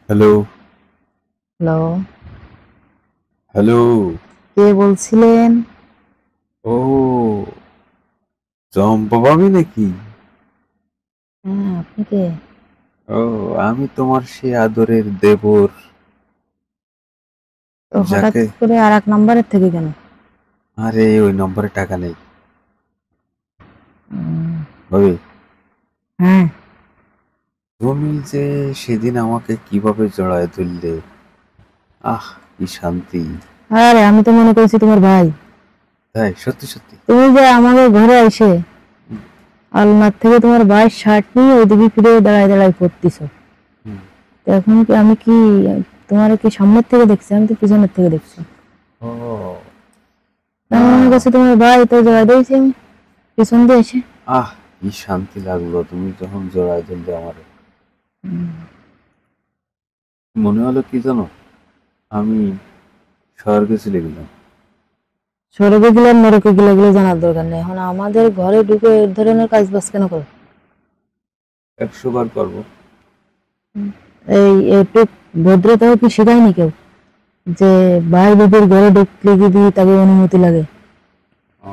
Hello, hello, hello. কে বলছিলেন? ও, চম্পা ভাবি নাকি? হ্যাঁ, আপনি কে? ও, আমি তোমার সেই আদরের দেবর, তো হঠাৎ যাকে করে আর এক নাম্বারের থেকে কেন? আরে ওই নম্বরে টাকা নেই। উম, ভাবি, হ্যাঁ, তুমি যে সেদিন আমাকে কিভাবে জড়ায় ধরলে, আহ কি শান্তি। আরে আমি তো মনে করছি তোমার ভাই। তাই সত্যি সত্যি। তুমি যে আমাদের ঘরে এসে হুম, আলমার থেকে তোমার ভাইয়ের শার্ট নিয়ে ওইদিকে ফিরে দাঁড়ায় দাঁড়ায় পড়তিছো। হুম। তো এখন কি আমি কি তোমার কি সামনের থেকে দেখছি? আমি তো পিছনের থেকে দেখছি। ও, আমি মনে না, করছি তোমার ভাই, তো জড়াই দিয়েছি আমি পিছন দিয়ে এসে। আহ কি শান্তি লাগলো তুমি যখন জড়ায় ধরলে আমার। মনে হলো কি জানো, আমি স্বর্গে চলে গেলাম। স্বর্গে গেলাম নরকে গেলে এগুলো জানার দরকার নেই। এখন আমাদের ঘরে ঢুকে এই ধরনের কাজ বাজ কেন করো? 100 বার করবো। এই একটু ভদ্রতাও কি শেখায়নি কেউ? যে ভাই বাপের ঘরে ঢুকলে কি দিয়ে তাকে অনুমতি লাগে? ও,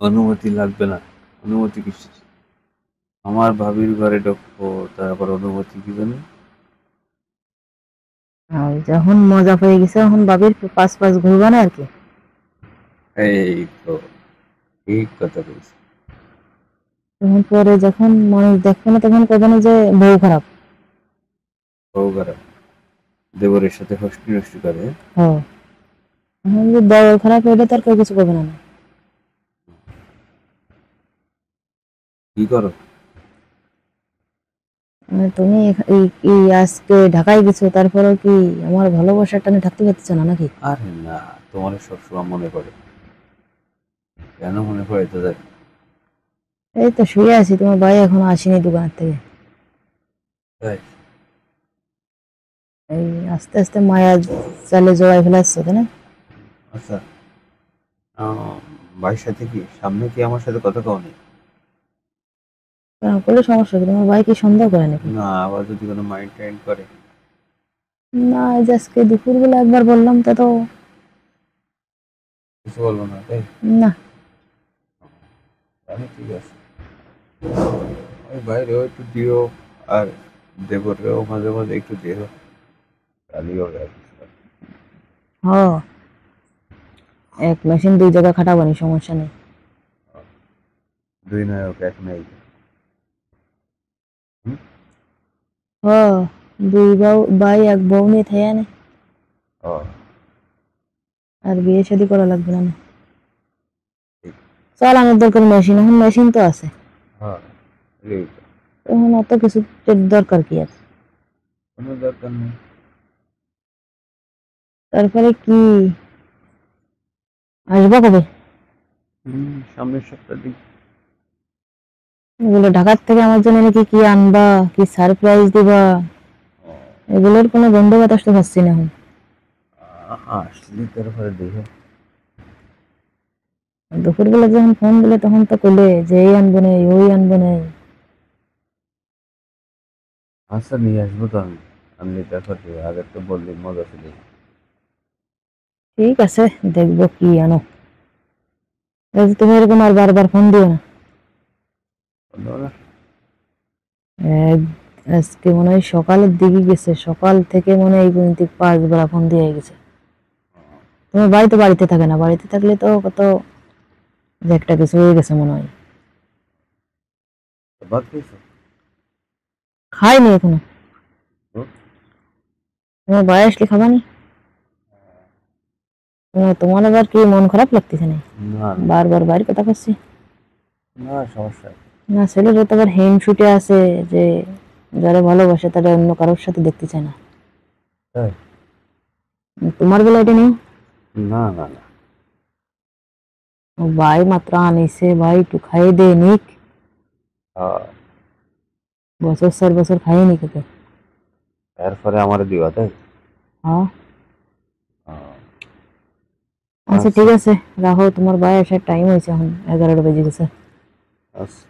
অনুমতি লাগবে না? অনুমতি কিসের? আমার ভাবির ঘরে ঢুকবো, তারপর অনুমতি কি জানি। আর যখন মজা পেয়ে গেছে এখন বাবির পাশ পাশ ঘুরবা না আর কি। এই তো ঠিক কথা বলছি। তখন পরে যখন মানুষ দেখবে না তখন কবে না যে বউ খারাপ। বউ খারাপ? দেবরের সাথে ফষ্টি নষ্টি করে? হ, এখন যদি বউ খারাপ হইলে তার কেউ কিছু করবে না না। কি করো? মানে তুমি এই আজকে ঢাকায় গেছো তারপরেও কি আমার ভালোবাসার টানে থাকতে পারতেছো না নাকি? আরে না, তোমার সবসময় মনে পড়ে। কেন মনে পড়ে তো জানি। এই তো শুয়ে আছি, তোমার ভাই এখনো আসেনি দোকানের থেকে। তাই? এই আস্তে আস্তে মায়া চালে জড়াই ফেলাচ্ছ তাই না? আচ্ছা, আহ, ভাইয়ের সাথে কি সামনে কি আমার সাথে কথা কও নেই? করলে সমস্যা কি? তোমার ভাই কি সন্দেহ করে নাকি? না, আবার যদি কোনো মাইন্ড টাইন্ড করে? না, এই যে আজকে দুপুরবেলা একবার বললাম তা তো। কিছু বলবো না তাই? না। তাহলে ঠিক আছে। ওই বাইরেও একটু দিও, আর দেবরেও মাঝে মাঝে একটু দিও, তাহলেই হবে আর কিছু না। হ, এক মেশিন দুই জায়গা খাটাবানি, সমস্যা নেই। দুই নায়ক এক নায়িকা। হুম? হ, দুই ভাই এক বউ নিয়ে থাইয়া নে। ও, আর বিয়ে শাদী করা লাগবে না না। ঠিক। চল আমার দরকার মেশিন, এখন মেশিন তো আছে। হ্যাঁ, এই তো। এখন অত কিছু দরকার কি আর? কোনো দরকার নেই। তারপরে কি আসবা কবে? সামনের সপ্তাহ দিন। এগুলো ঢাকার থেকে আমার জন্য নাকি কি আনবা, কি সারপ্রাইজ দিবা? ও, এগুলোর কোনো গন্ধ বাতাস তো পাচ্ছি না এখন। আসলে তারপরে দেখো। দুপুরবেলা যখন ফোন দিলে তখন তো কইলে যে এই আনবো না ওই আনবো না। আচ্ছা, নিয়ে আসবো তো আমি। আনলি তারপর আগে তো বললি মজা ছিল। ঠিক আছে, দেখবো কি আনো। তুমি এরকম আর বারবার ফোন দিও না। বললো না। এক- আজকে মনে হয় সকালের দিকে গেছে, সকাল থেকে মনে হয় এই পর্যন্ত 5 বার ফোন দিয়ে গেছে। তোমার বাড়ি তো বাড়িতে থাকে না, বাড়িতে থাকলে তো কত যে একটা কিছু হয়ে গেছে মনে হয়। তো ভাত খেয়েছো? খাইনি এখনো। তো? তোমার বাড়ি আসলে খাবানি? তোমার আবার কি মন খারাপ লাগতেছে না? না না। বারবার বাড়ির কথা করছি। না, সমস্যা নেই। না, ছেলেরা তো আবার হেম ছুটে আছে যে যারা ভালোবাসে তারা অন্য কারোর সাথে দেখতে চায় না। তাই? তোমার বেলা এটা নেই? না না না। ও ভাই মাত্র আনিছে, ভাই একটু খাইয়ে দে নিক। আহ, বছর 4 বছর খাইনি খেতে। এরপরে আমার দিবা তাই? হ্যাঁ। আহ, আচ্ছা আচ্ছা ঠিক আছে, রাখো, তোমার ভাই আসার টাইম হয়েছে, এখন 11টা বেজে গেছে। আচ্ছা।